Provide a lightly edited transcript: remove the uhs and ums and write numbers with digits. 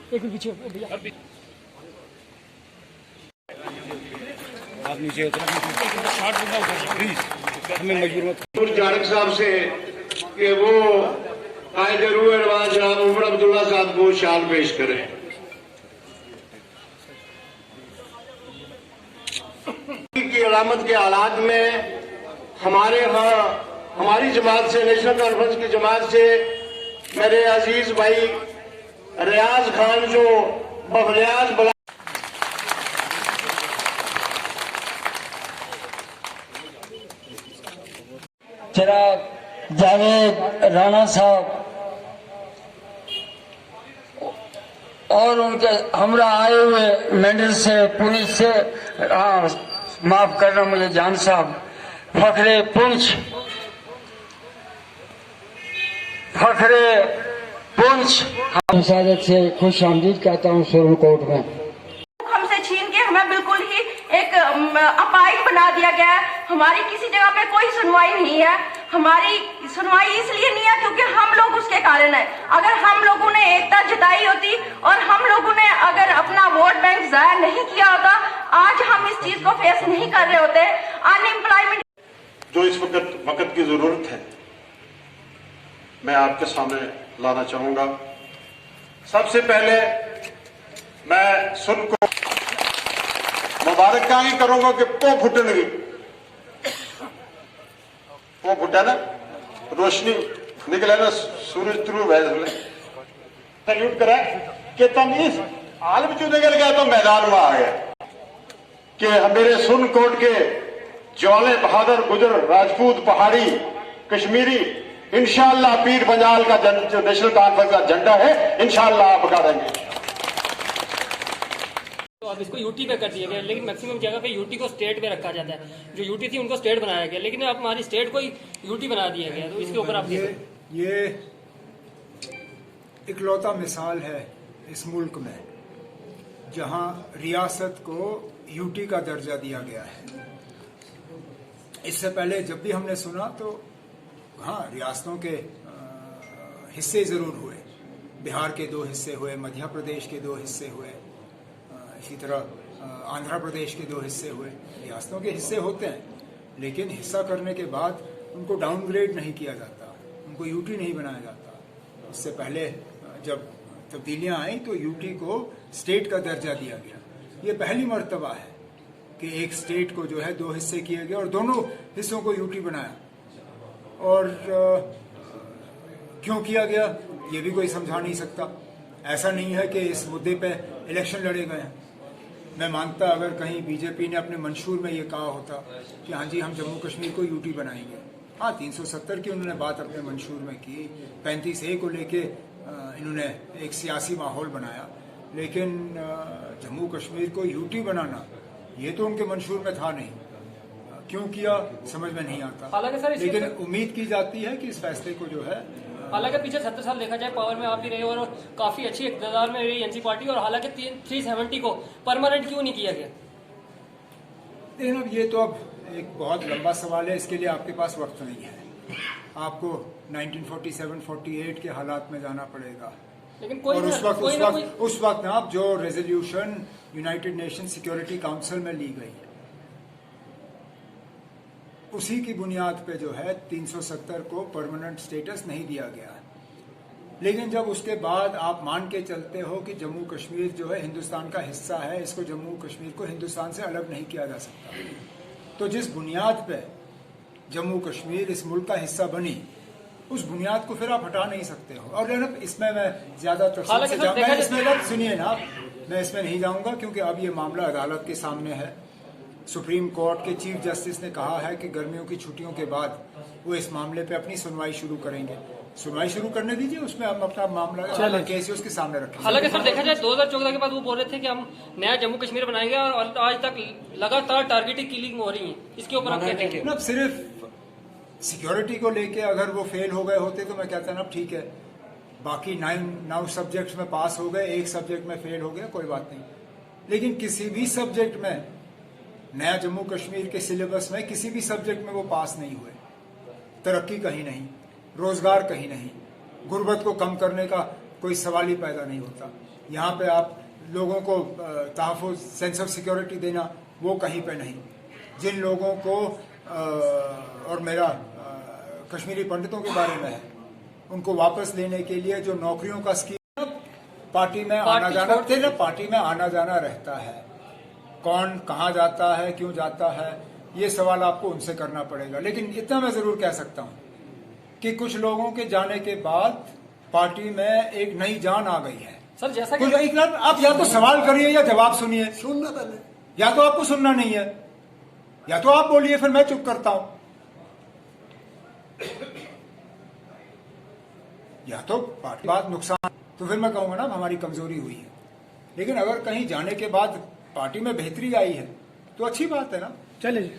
एक मिनट पीछे भैया, आप नीचे प्लीज, हमें मजबूर मत। जारक साहब से कि वो कायदे रूह रवाज जनाब उमर अब्दुल्ला साहब को शाल पेश करें। की अलामत के हालात में हमारे यहाँ हमारी जमात से, नेशनल कॉन्फ्रेंस की जमात से मेरे अजीज भाई रियाज खान जो बफरियाज बला चिराग जावेद राणा साहब और उनके हमरा आए हुए मेंढर से, पुलिस से, माफ करना मुझे जान साहब, फखरे पुंछ मुसादत से खुश आमदीद कहता हूँ सुरन कोर्ट में। हमसे छीन के हमें बिल्कुल ही एक अपाहिज बना दिया गया है। हमारी किसी जगह पे कोई सुनवाई नहीं है। हमारी सुनवाई इसलिए नहीं है क्योंकि हम लोग उसके कारण है। अगर हम लोगों ने एकता जताई होती और हम लोगों ने अगर अपना वोट बैंक जाया नहीं किया होता, आज हम इस चीज को फेस नहीं कर रहे होते। अनएम्प्लॉयमेंट जो इस वक्त की जरूरत है मैं आपके सामने लाना चाहूंगा। सबसे पहले मैं सुन को मुबारकबादी करूंगा कि पो फुटन की पो फुटा ना, रोशनी निकले ना, सूरज थ्रू वैसे सल्यूट करा कि तुम इस आलम चू निकल गया तो मैदान में आ गया कि मेरे सुन कोट के जौले बहादुर गुजर राजपूत पहाड़ी कश्मीरी इंशाअल्लाह पीर पंजाल का जो नेशनल कॉन्फ्रेंस का झंडा है इंशाअल्लाह आप उठा देंगे। तो अब इसको यूटी पे कर दिया गया, लेकिन मैक्सिमम जगह पे यूटी को स्टेट पे रखा जाता है। जो यूटी थी उनको स्टेट बनाया गया, लेकिन अब हमारी स्टेट को यूटी बना दिया गया। तो इसके ऊपर आप ये इकलौता मिसाल है इस मुल्क में जहां रियासत को यूटी का दर्जा दिया गया है। इससे पहले जब भी हमने सुना तो हाँ, रियासतों के हिस्से जरूर हुए। बिहार के 2 हिस्से हुए, मध्य प्रदेश के 2 हिस्से हुए, इसी तरह आंध्र प्रदेश के 2 हिस्से हुए। रियासतों के हिस्से होते हैं, लेकिन हिस्सा करने के बाद उनको डाउनग्रेड नहीं किया जाता, उनको यूटी नहीं बनाया जाता। उससे पहले जब तब्दीलियां आई तो यूटी को स्टेट का दर्जा दिया गया। ये पहली मर्तबा है कि एक स्टेट को जो है 2 हिस्से किए गए और दोनों हिस्सों को यूटी बनाया। और क्यों किया गया ये भी कोई समझा नहीं सकता। ऐसा नहीं है कि इस मुद्दे पे इलेक्शन लड़े गए हैं। मैं मानता अगर कहीं बीजेपी ने अपने मंशूर में ये कहा होता कि हाँ जी हम जम्मू कश्मीर को यूटी बनाएंगे, हाँ 370 की उन्होंने बात अपने मंशूर में की, 35A को लेके इन्होंने एक सियासी माहौल बनाया, लेकिन जम्मू कश्मीर को यूटी बनाना ये तो उनके मंशूर में था नहीं। क्यों किया समझ में नहीं आता। हालांकि सर लेकिन उम्मीद की जाती है कि इस फैसले को जो है, हालांकि पीछे 70 साल देखा जाए पावर में आप भी रहे और काफी अच्छी इक़्तिदार में रही एनसी पार्टी, और हालांकि 370 को परमानेंट क्यों नहीं किया गया? लेकिन अब ये तो अब एक बहुत लंबा सवाल है, इसके लिए आपके पास वक्त नहीं है। आपको 1947-48 के हालात में जाना पड़ेगा। लेकिन कोई और उस वक्त आप जो resolution United nation security council में ली गई उसी की बुनियाद पे जो है 370 को परमानेंट स्टेटस नहीं दिया गया। लेकिन जब उसके बाद आप मान के चलते हो कि जम्मू कश्मीर जो है हिंदुस्तान का हिस्सा है, इसको जम्मू कश्मीर को हिंदुस्तान से अलग नहीं किया जा सकता, तो जिस बुनियाद पे जम्मू कश्मीर इस मुल्क का हिस्सा बनी उस बुनियाद को फिर आप हटा नहीं सकते हो। और इसमें मैं ज्यादा सुनिए ना, मैं इसमें नहीं जाऊंगा क्योंकि अब ये मामला अदालत के सामने है। सुप्रीम कोर्ट के चीफ जस्टिस ने कहा है कि गर्मियों की छुट्टियों के बाद वो इस मामले पे अपनी सुनवाई शुरू करेंगे। सुनवाई शुरू करने दीजिए, उसमें हम अपना मामला केस उसके सामने रखेंगे। हालांकि सर देखा जाए 2014 के बाद वो बोल रहे थे कि हम नया जम्मू कश्मीर बनाएंगे और आज तक लगातार टारगेटेड किलिंग हो रही है। इसके ऊपर आप क्या कहेंगे? मतलब सिर्फ सिक्योरिटी को लेके अगर वो फेल हो गए होते तो मैं कहता ना ठीक है, बाकी 9 सब्जेक्ट्स में पास हो गए, एक सब्जेक्ट में फेल हो गया, कोई बात नहीं। लेकिन किसी भी सब्जेक्ट में, नया जम्मू कश्मीर के सिलेबस में किसी भी सब्जेक्ट में वो पास नहीं हुए। तरक्की कहीं नहीं, रोजगार कहीं नहीं, गुर्बत को कम करने का कोई सवाल ही पैदा नहीं होता। यहाँ पे आप लोगों को तहफ़्फ़ुज़, सेंस ऑफ सिक्योरिटी देना, वो कहीं पे नहीं। जिन लोगों को और मेरा कश्मीरी पंडितों के बारे में है, उनको वापस लेने के लिए जो नौकरियों का स्कीम, पार्टी में आना जाना ना, पार्टी में आना जाना रहता है, कौन कहाँ जाता है, क्यों जाता है, ये सवाल आपको उनसे करना पड़ेगा। लेकिन इतना मैं जरूर कह सकता हूँ कि कुछ लोगों के जाने के बाद पार्टी में एक नई जान आ गई है। सर जैसा कि आप या तो सवाल करिए या जवाब सुनिए। सुनना पहले, या तो आपको सुनना नहीं है, या तो आप बोलिए, फिर मैं चुप करता हूं। या तो पार्टी बात नुकसान, तो फिर मैं कहूंगा ना हमारी कमजोरी हुई है। लेकिन अगर कहीं जाने के बाद पार्टी में बेहतरी आई है तो अच्छी बात है ना। चलिए।